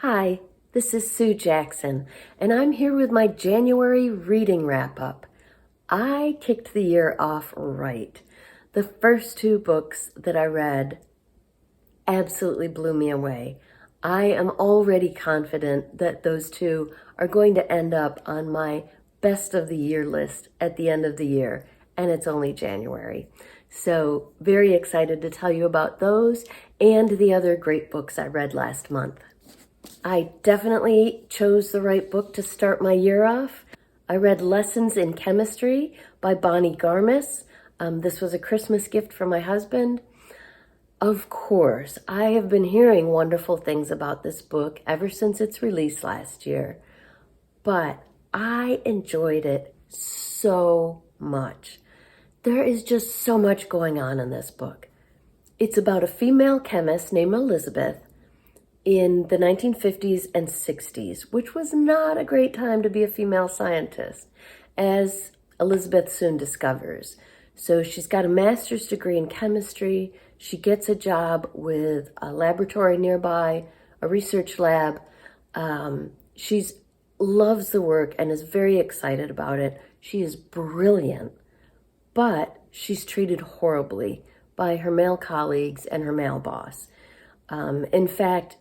Hi, this is Sue Jackson, and I'm here with my January reading wrap-up. I kicked the year off right. The first two books that I read absolutely blew me away. I am already confident that those two are going to end up on my best of the year list at the end of the year, and it's only January. So very excited to tell you about those and the other great books I read last month. I definitely chose the right book to start my year off. I read Lessons in Chemistry by Bonnie Garmis. This was a Christmas gift from my husband. Of course, I have been hearing wonderful things about this book ever since its release last year, but I enjoyed it so much. There is just so much going on in this book. It's about a female chemist named Elizabeth in the 1950s and 60s, which was not a great time to be a female scientist, as Elizabeth soon discovers. So she's got a master's degree in chemistry. She gets a job with a laboratory nearby, a research lab. She loves the work and is very excited about it. She is brilliant, but she's treated horribly by her male colleagues and her male boss. In fact,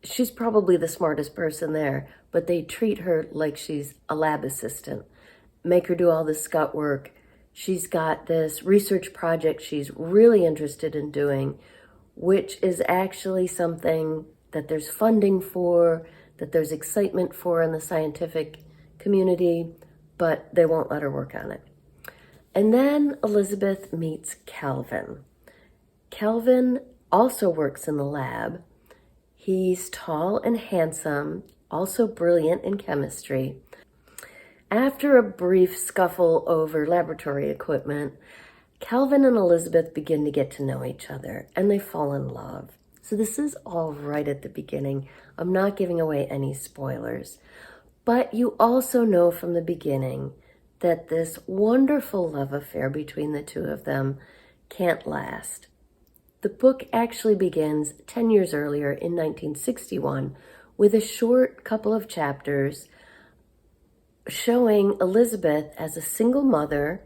she's probably the smartest person there, but they treat her like she's a lab assistant, make her do all this scut work. She's got this research project she's really interested in doing, which is actually something that there's funding for, that there's excitement for in the scientific community, but they won't let her work on it. And then Elizabeth meets Calvin. Calvin also works in the lab. He's tall and handsome, also brilliant in chemistry. After a brief scuffle over laboratory equipment, Calvin and Elizabeth begin to get to know each other, and they fall in love. So this is all right at the beginning. I'm not giving away any spoilers. But you also know from the beginning that this wonderful love affair between the two of them can't last. The book actually begins 10 years earlier in 1961 with a short couple of chapters showing Elizabeth as a single mother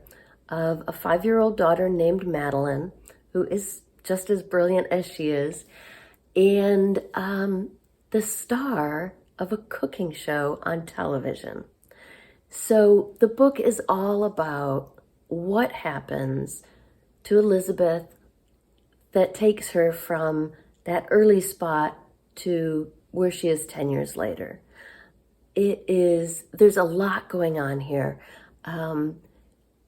of a 5-year-old daughter named Madeline, who is just as brilliant as she is, and the star of a cooking show on television. So the book is all about what happens to Elizabeth that takes her from that early spot to where she is 10 years later. There's a lot going on here.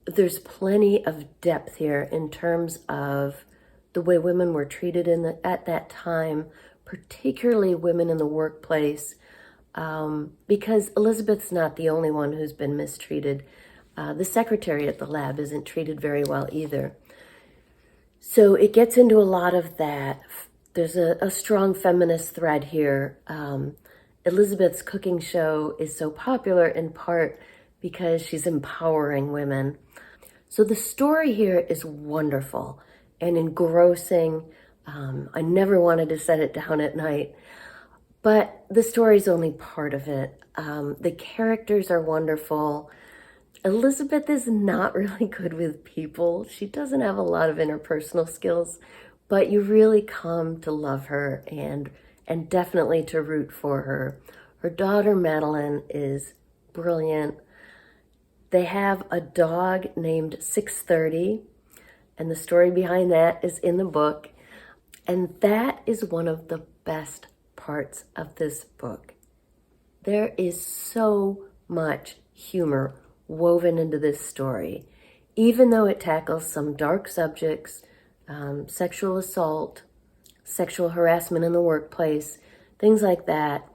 There's plenty of depth here in terms of the way women were treated at that time, particularly women in the workplace, because Elizabeth's not the only one who's been mistreated. The secretary at the lab isn't treated very well either. So it gets into a lot of that. There's a strong feminist thread here. Elizabeth's cooking show is so popular in part because she's empowering women. So the story here is wonderful and engrossing. I never wanted to set it down at night, but the story is only part of it. The characters are wonderful. Elizabeth is not really good with people. She doesn't have a lot of interpersonal skills, but you really come to love her and definitely to root for her. Her daughter, Madeline, is brilliant. They have a dog named 630, and the story behind that is in the book. And that is one of the best parts of this book. There is so much humor woven into this story, even though it tackles some dark subjects, sexual assault, sexual harassment in the workplace, things like that.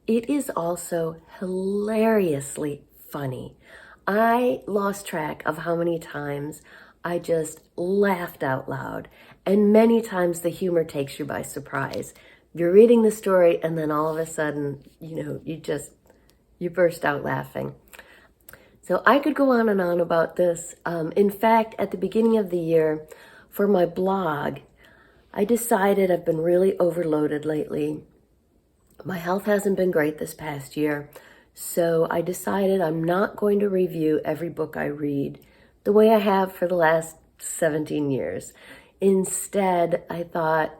It is also hilariously funny. I lost track of how many times I just laughed out loud, and many times the humor takes you by surprise. You're reading the story and then all of a sudden, you burst out laughing. So I could go on and on about this. In fact, at the beginning of the year, for my blog, I decided I've been really overloaded lately My health hasn't been great this past year, so I decided I'm not going to review every book I read the way I have for the last 17 years. Instead, I thought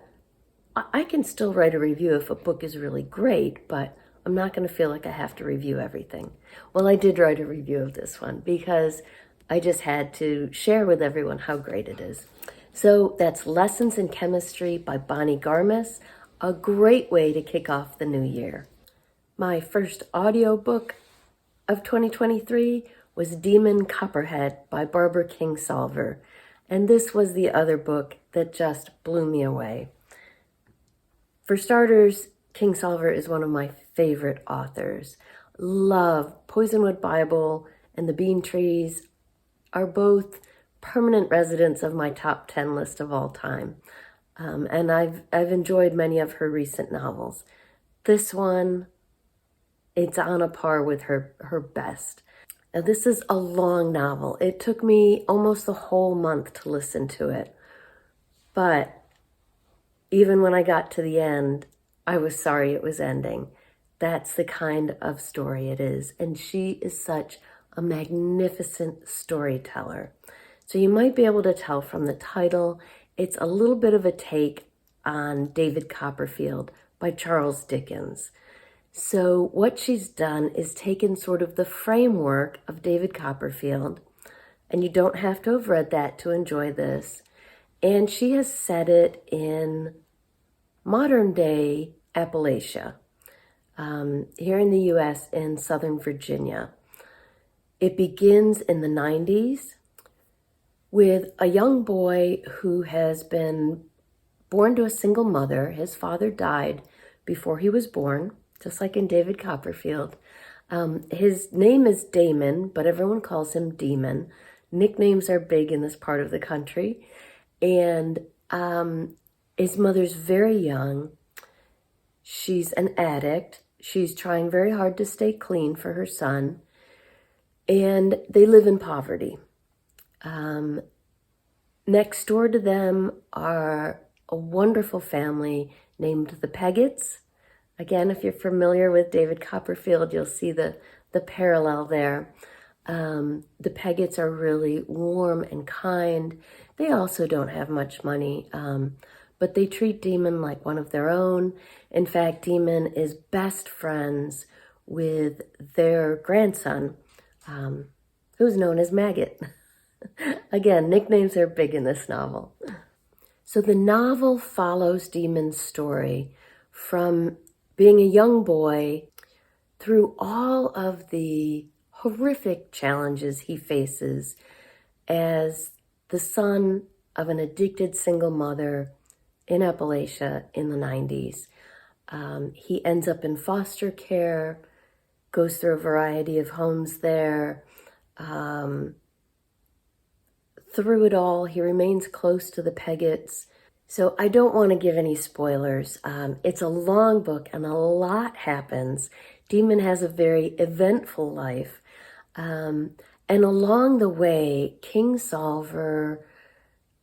I can still write a review if a book is really great, but I'm not going to feel like I have to review everything. Well, I did write a review of this one because I just had to share with everyone how great it is. So that's Lessons in Chemistry by Bonnie Garmis, a great way to kick off the new year. My first audiobook of 2023 was Demon Copperhead by Barbara Kingsolver, and this was the other book that just blew me away. For starters, Kingsolver is one of my favorite authors. Love Poisonwood Bible and The Bean Trees are both permanent residents of my top 10 list of all time. And I've enjoyed many of her recent novels. This one, it's on a par with her best. Now, this is a long novel. It took me almost a whole month to listen to it. But even when I got to the end, I was sorry it was ending. That's the kind of story it is. And she is such a magnificent storyteller. So you might be able to tell from the title, it's a little bit of a take on David Copperfield by Charles Dickens. So what she's done is taken sort of the framework of David Copperfield, and you don't have to have read that to enjoy this, and she has set it in modern day Appalachia, here in the US in Southern Virginia. It begins in the 90s with a young boy who has been born to a single mother. His father died before he was born, just like in David Copperfield. His name is Damon, but everyone calls him Demon. Nicknames are big in this part of the country. And his mother's very young. She's an addict. She's trying very hard to stay clean for her son. And they live in poverty. Next door to them are a wonderful family named the Peggotts. Again, if you're familiar with David Copperfield, you'll see the parallel there. The Peggotts are really warm and kind. They also don't have much money, but they treat Demon like one of their own. In fact, Demon is best friends with their grandson, who's known as Maggot. Again, nicknames are big in this novel. So the novel follows Demon's story from being a young boy through all of the horrific challenges he faces as the son of an addicted single mother in Appalachia in the 90s. He ends up in foster care, goes through a variety of homes there. Through it all, he remains close to the Peggotts. So I don't want to give any spoilers. It's a long book and a lot happens. Demon has a very eventful life. And along the way, Kingsolver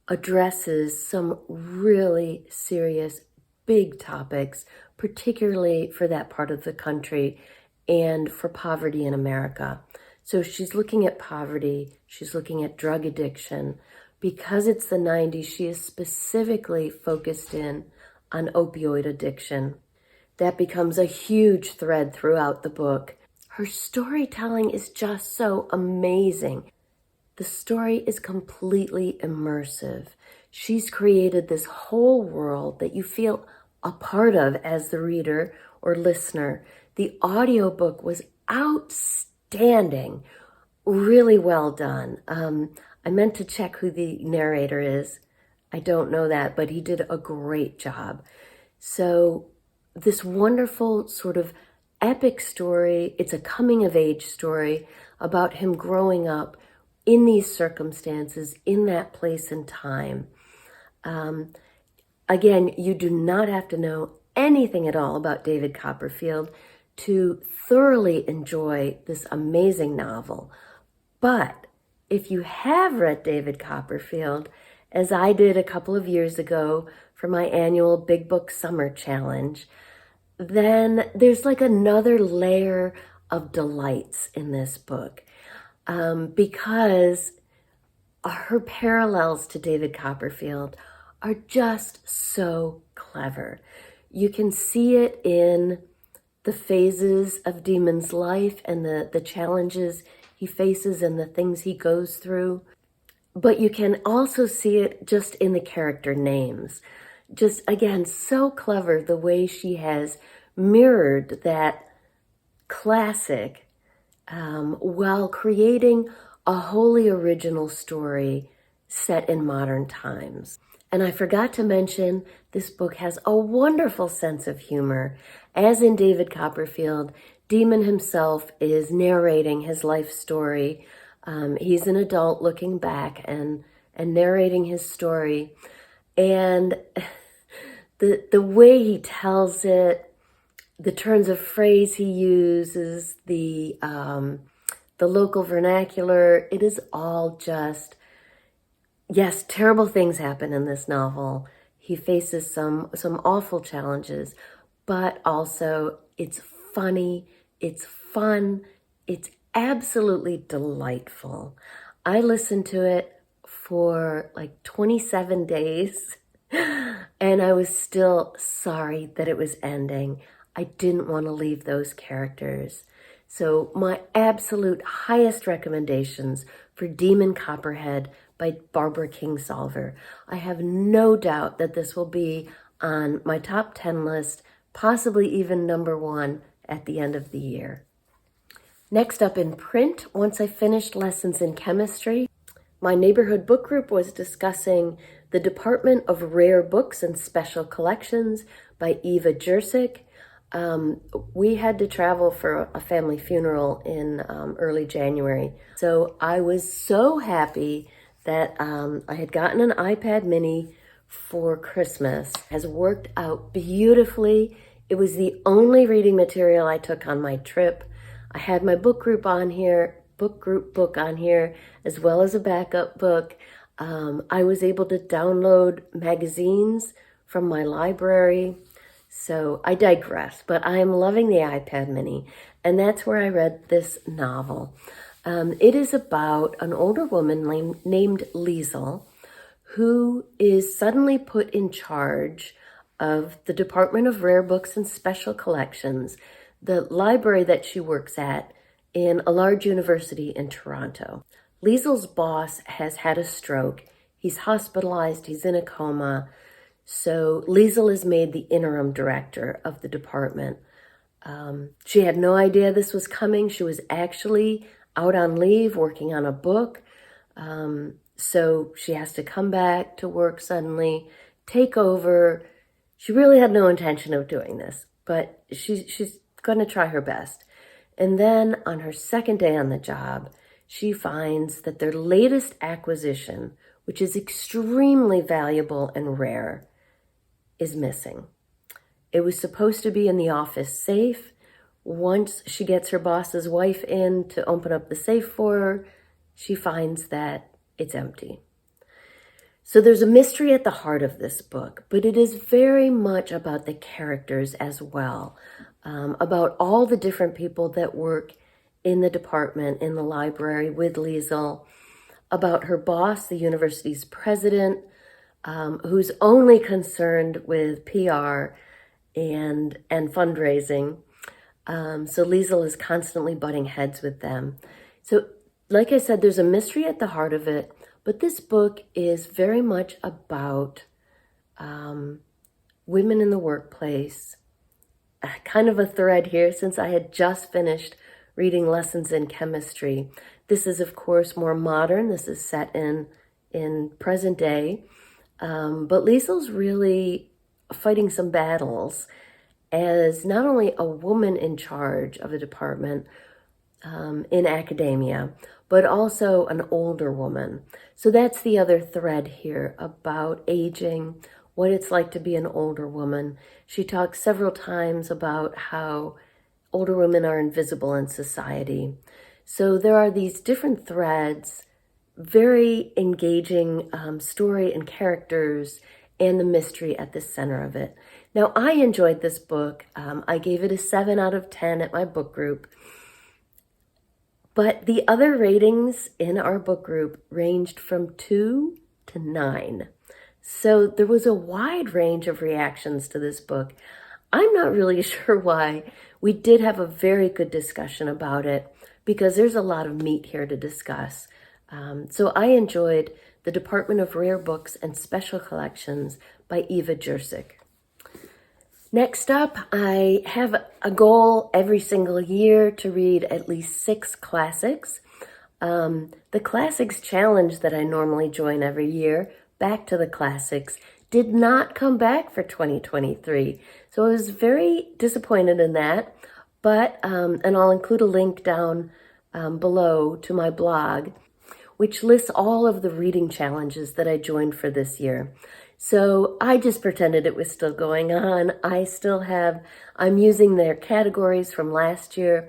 addresses some really serious, big topics, particularly for that part of the country and for poverty in America. So she's looking at poverty, she's looking at drug addiction. Because it's the 90s, she is specifically focused in on opioid addiction. That becomes a huge thread throughout the book. Her storytelling is just so amazing. The story is completely immersive. She's created this whole world that you feel a part of as the reader or listener. The audiobook was outstanding, really well done. I meant to check who the narrator is. I don't know that, but he did a great job. So this wonderful sort of epic story, it's a coming of age story about him growing up in these circumstances, in that place and time. Again, you do not have to know anything at all about David Copperfield to thoroughly enjoy this amazing novel. But if you have read David Copperfield, as I did a couple of years ago for my annual Big Book Summer Challenge, then there's like another layer of delights in this book, because her parallels to David Copperfield are just so clever. You can see it in the phases of Demon's life and the challenges he faces and the things he goes through. But you can also see it just in the character names. Just, again, so clever the way she has mirrored that classic while creating a wholly original story set in modern times. And I forgot to mention, this book has a wonderful sense of humor. As in David Copperfield, Demon himself is narrating his life story. He's an adult looking back and narrating his story. And the way he tells it, the turns of phrase he uses, the local vernacular, it is all just, yes, terrible things happen in this novel. He faces some awful challenges, but also it's funny, it's fun, it's absolutely delightful. I listened to it for like 27 days and I was still sorry that it was ending. I didn't want to leave those characters. So my absolute highest recommendations for Demon Copperhead by Barbara Kingsolver. I have no doubt that this will be on my top 10 list, possibly even number 1 at the end of the year. Next up in print, once I finished Lessons in Chemistry, my neighborhood book group was discussing The Department of Rare Books and Special Collections by Eva Jersic. We had to travel for a family funeral in early January. So I was so happy that I had gotten an iPad mini for Christmas. It has worked out beautifully. It was the only reading material I took on my trip. I had my book group on here, book on here, as well as a backup book. I was able to download magazines from my library. So I digress, but I am loving the iPad mini, and that's where I read this novel. It is about an older woman named Liesel, who is suddenly put in charge of the Department of Rare Books and Special Collections, the library that she works at in a large university in Toronto. Liesel's boss has had a stroke. He's hospitalized, he's in a coma. So Liesel is made the interim director of the department. She had no idea this was coming. She was actually out on leave working on a book. So she has to come back to work suddenly, take over. She really had no intention of doing this, but she's going to try her best. And then on her second day on the job, she finds that their latest acquisition, which is extremely valuable and rare, is missing. It was supposed to be in the office safe. Once she gets her boss's wife in to open up the safe for her, she finds that it's empty. So there's a mystery at the heart of this book, but it is very much about the characters as well, about all the different people that work in the department, in the library with Liesel, about her boss, the university's president, who's only concerned with PR and fundraising. So Liesel is constantly butting heads with them. So like I said, there's a mystery at the heart of it, but this book is very much about women in the workplace. Kind of a thread here, since I had just finished reading Lessons in Chemistry. This is, of course, more modern. This is set in present day. But Liesel's really fighting some battles as not only a woman in charge of a department in academia, but also an older woman. So that's the other thread here about aging, what it's like to be an older woman. She talks several times about how older women are invisible in society. So there are these different threads, very engaging story and characters, and the mystery at the center of it. Now, I enjoyed this book. I gave it a 7 out of 10 at my book group. But the other ratings in our book group ranged from 2 to 9. So there was a wide range of reactions to this book. I'm not really sure why. We did have a very good discussion about it because there's a lot of meat here to discuss. So I enjoyed The Department of Rare Books and Special Collections by Eva Jurczyk. Next up, I have a goal every single year to read at least 6 classics. The Classics Challenge that I normally join every year, Back to the Classics, did not come back for 2023. So I was very disappointed in that. But, and I'll include a link down below to my blog, which lists all of the reading challenges that I joined for this year. So I just pretended it was still going on. I'm using their categories from last year,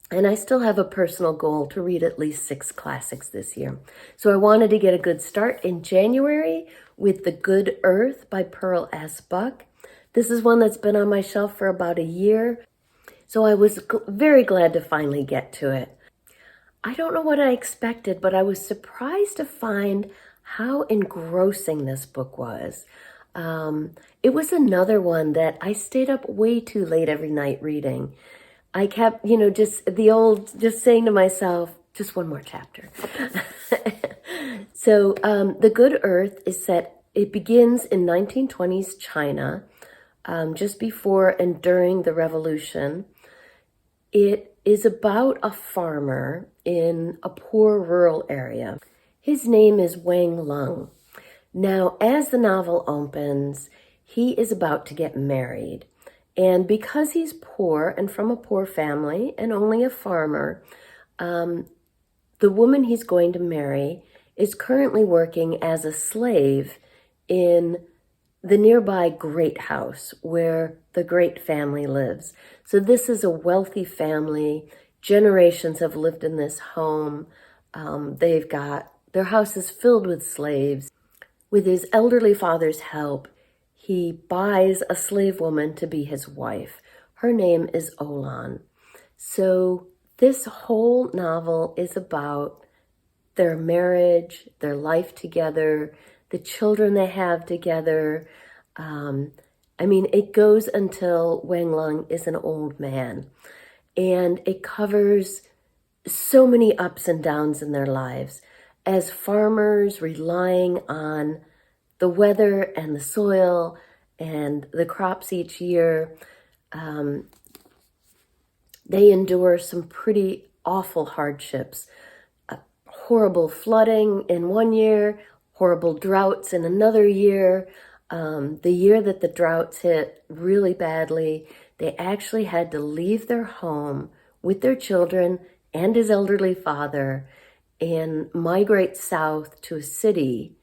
and I still have a personal goal to read at least 6 classics this year. So I wanted to get a good start in January with The Good Earth by Pearl S. Buck. This is one that's been on my shelf for about a year, so I was very glad to finally get to it. I don't know what I expected, but I was surprised to find how engrossing this book was. It was another one that I stayed up way too late every night reading. I kept, just saying to myself, just one more chapter. So The Good Earth it begins in 1920s China, just before and during the revolution. It is about a farmer in a poor rural area. His name is Wang Lung. Now, as the novel opens, he is about to get married. And because he's poor and from a poor family and only a farmer, the woman he's going to marry is currently working as a slave in the nearby Great House where the Great family lives. So this is a wealthy family. Generations have lived in this home. Their house is filled with slaves. With his elderly father's help, he buys a slave woman to be his wife. Her name is Olan. So this whole novel is about their marriage, their life together, the children they have together. It goes until Wang Lung is an old man. And it covers so many ups and downs in their lives as farmers relying on the weather and the soil and the crops each year. They endure some pretty awful hardships. Horrible flooding in one year, horrible droughts in another year. The year that the droughts hit really badly, they actually had to leave their home with their children and his elderly father and migrate south to a city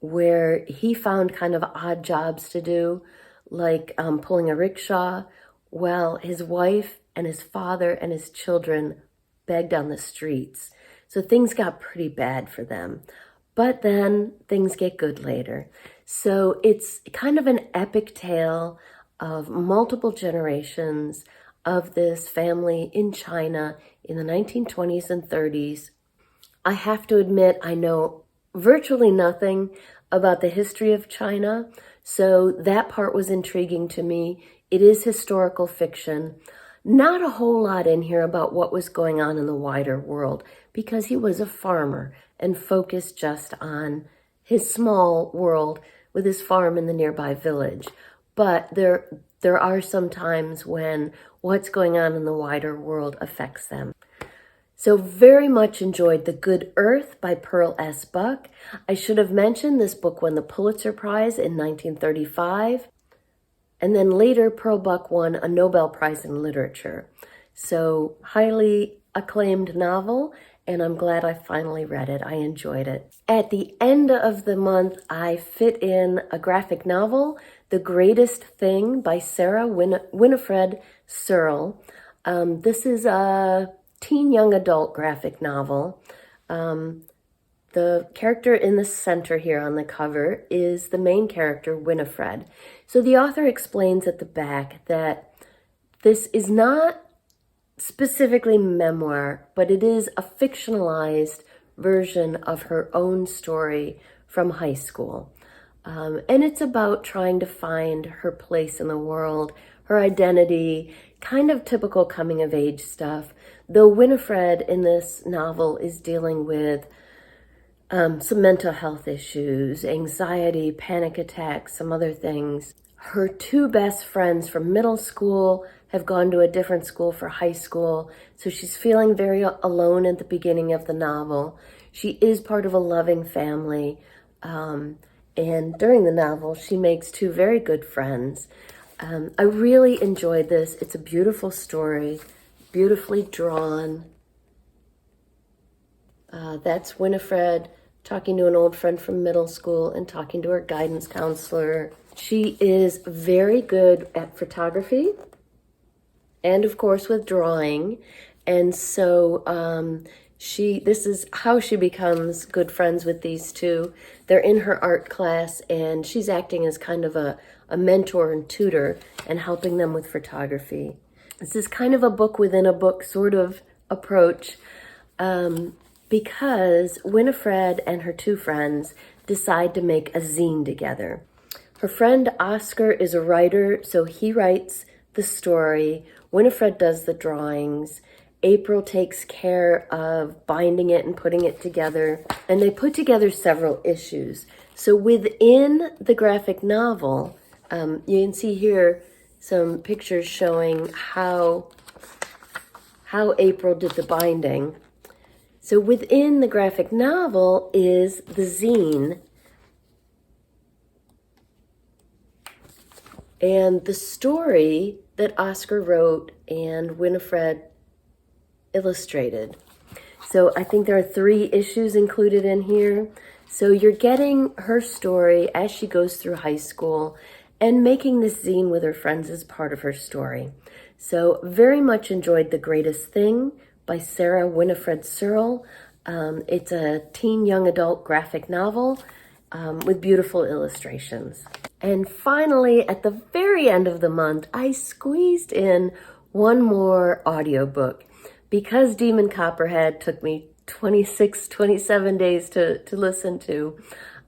where he found kind of odd jobs to do, like pulling a rickshaw, while his wife and his father and his children begged on the streets. So things got pretty bad for them. But then things get good later. So it's kind of an epic tale of multiple generations of this family in China in the 1920s and 30s. I have to admit, I know virtually nothing about the history of China, so that part was intriguing to me. It is historical fiction. Not a whole lot in here about what was going on in the wider world, because he was a farmer and focused just on his small world with his farm in the nearby village. But there are some times when what's going on in the wider world affects them. So very much enjoyed The Good Earth by Pearl S. Buck. I should have mentioned this book won the Pulitzer Prize in 1935. And then later, Pearl Buck won a Nobel Prize in Literature. So highly acclaimed novel, and I'm glad I finally read it. I enjoyed it. At the end of the month, I fit in a graphic novel, The Greatest Thing by Sarah Winifred Searle. This is a teen young adult graphic novel The character in the center here on the cover is the main character, Winifred. So the author explains at the back that this is not specifically memoir, but it is a fictionalized version of her own story from high school. And it's about trying to find her place in the world, her identity, kind of typical coming of age stuff. Though Winifred in this novel is dealing with some mental health issues, anxiety, panic attacks, some other things. Her two best friends from middle school have gone to a different school for high school, so she's feeling very alone at the beginning of the novel. She is part of a loving family, and during the novel, she makes two very good friends. I really enjoyed this. It's a beautiful story, beautifully drawn. That's Winifred talking to an old friend from middle school and talking to her guidance counselor. She is very good at photography and, of course, with drawing. And so this is how she becomes good friends with these two. They're in her art class, and she's acting as kind of a mentor and tutor and helping them with photography. This is kind of a book within a book sort of approach. Because Winifred and her two friends decide to make a zine together. Her friend Oscar is a writer, so he writes the story. Winifred does the drawings. April takes care of binding it and putting it together. And they put together several issues. So within the graphic novel, you can see here some pictures showing how April did the binding. So within the graphic novel is the zine. And the story that Oscar wrote and Winifred illustrated. So I think there are 3 issues included in here. So you're getting her story as she goes through high school and making this zine with her friends as part of her story. So very much enjoyed The Greatest Thing by Sarah Winifred Searle. It's a teen young adult graphic novel with beautiful illustrations. And finally, at the very end of the month, I squeezed in one more audiobook. Because Demon Copperhead took me 27 days to listen to,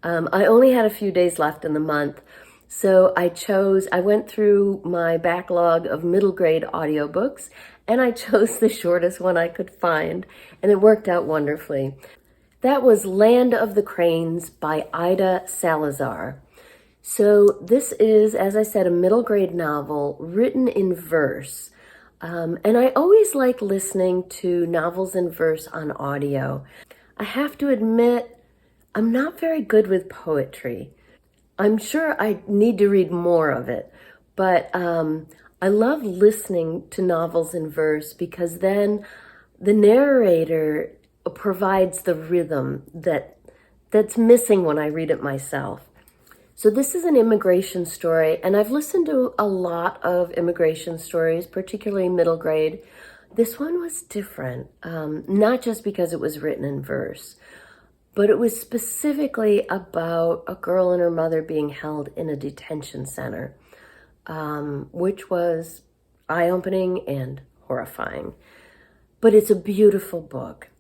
I only had a few days left in the month. So I went through my backlog of middle grade audiobooks, and I chose the shortest one I could find, and it worked out wonderfully. That was Land of the Cranes by Ida Salazar. So this is, as I said, a middle grade novel written in verse. And I always like listening to novels in verse on audio. I have to admit, I'm not very good with poetry. I'm sure I need to read more of it, but I love listening to novels in verse because then the narrator provides the rhythm that's missing when I read it myself. So this is an immigration story, and I've listened to a lot of immigration stories, particularly middle grade. This one was different, not just because it was written in verse, but it was specifically about a girl and her mother being held in a detention center, which was eye-opening and horrifying. But it's a beautiful book.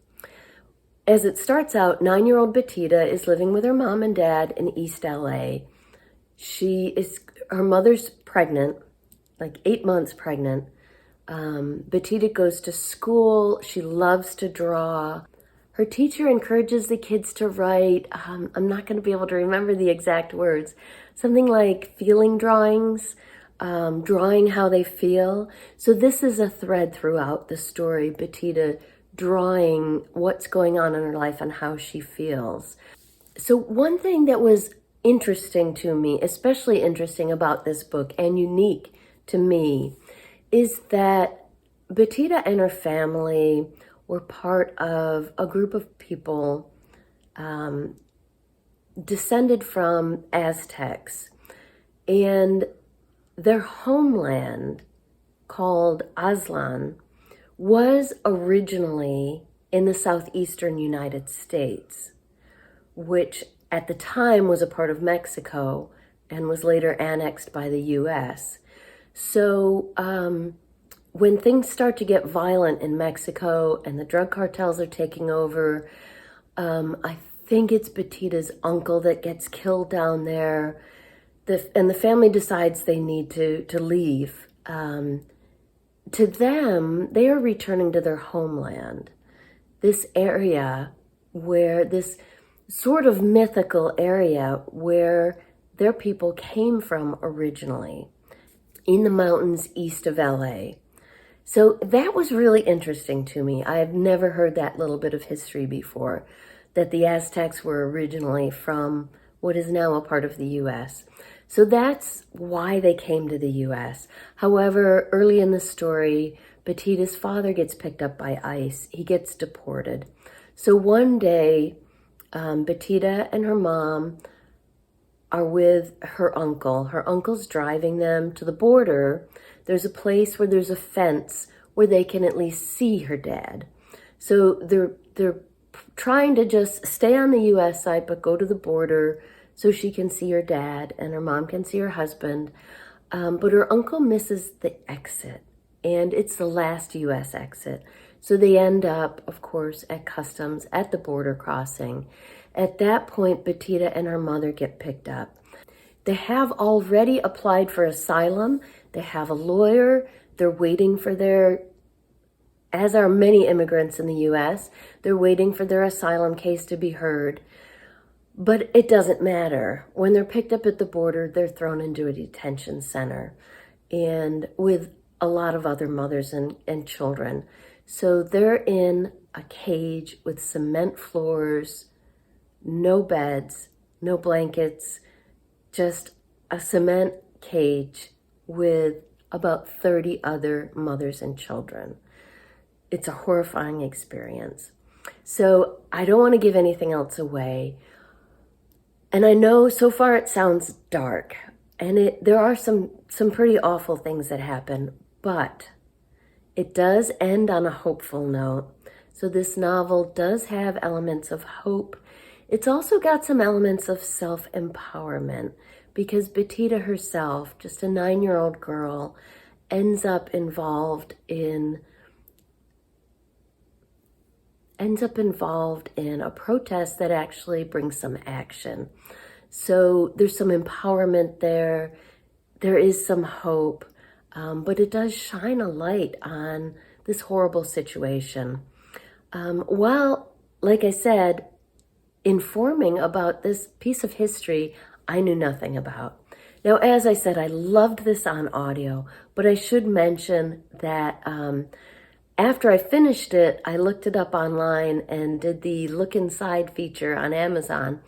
As it starts out, 9-year-old Betita is living with her mom and dad in East LA. Her mother's pregnant, like 8 months pregnant. Betita goes to school. She loves to draw. Her teacher encourages the kids to write. I'm not going to be able to remember the exact words. Something like feeling drawings, drawing how they feel. So this is a thread throughout the story, Betita drawing what's going on in her life and how she feels. So one thing that was interesting to me, especially interesting about this book and unique to me, is that Betita and her family were part of a group of people descended from Aztecs, and their homeland, called Aztlan, was originally in the southeastern United States. which at the time was a part of Mexico and was later annexed by the US. So when things start to get violent in Mexico and the drug cartels are taking over, I think it's Betita's uncle that gets killed down there. And the family decides they need to leave. To them, they are returning to their homeland. This area where, this sort of mythical area where their people came from originally, in the mountains east of LA. So that was really interesting to me. I have never heard that little bit of history before, that the Aztecs were originally from what is now a part of the US. So that's why they came to the US. However, early in the story, Betita's father gets picked up by ICE. He gets deported. So one day, Betita and her mom are with her uncle. Her uncle's driving them to the border. There's a place where there's a fence where they can at least see her dad. So they're trying to just stay on the US side, but go to the border so she can see her dad and her mom can see her husband. But her uncle misses the exit, and it's the last US exit. So they end up, of course, at customs at the border crossing. At that point, Betita and her mother get picked up. They have already applied for asylum. They have a lawyer. They're waiting for their, as are many immigrants in the US, they're waiting for their asylum case to be heard. But it doesn't matter. When they're picked up at the border, they're thrown into a detention center, and with a lot of other mothers and children. So they're in a cage with cement floors, no beds, no blankets, just a cement cage with about 30 other mothers and children. It's a horrifying experience. So I don't want to give anything else away. And I know so far it sounds dark, and there are some pretty awful things that happen, but it does end on a hopeful note. So this novel does have elements of hope. It's also got some elements of self-empowerment, because Betita herself, just a 9-year-old girl, ends up involved in a protest that actually brings some action. So there's some empowerment there. There is some hope, but it does shine a light on this horrible situation. While, like I said, informing about this piece of history I knew nothing about. Now, as I said, I loved this on audio, but I should mention that after I finished it, I looked it up online and did the look inside feature on Amazon,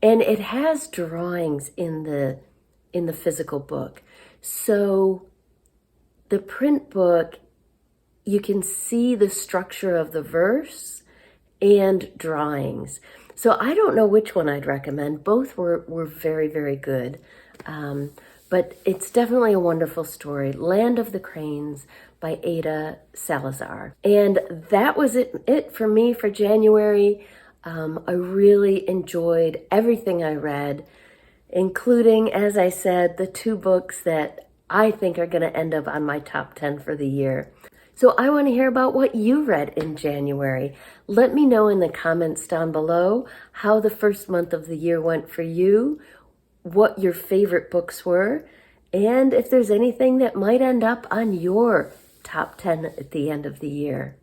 and it has drawings in the physical book. So the print book, you can see the structure of the verse and drawings. So I don't know which one I'd recommend. Both were very, very good. But it's definitely a wonderful story. Land of the Cranes by Ada Salazar. And that was it for me for January. I really enjoyed everything I read, including, as I said, the 2 books that I think are going to end up on my top 10 for the year. So I want to hear about what you read in January. Let me know in the comments down below how the first month of the year went for you, what your favorite books were, and if there's anything that might end up on your top 10 at the end of the year.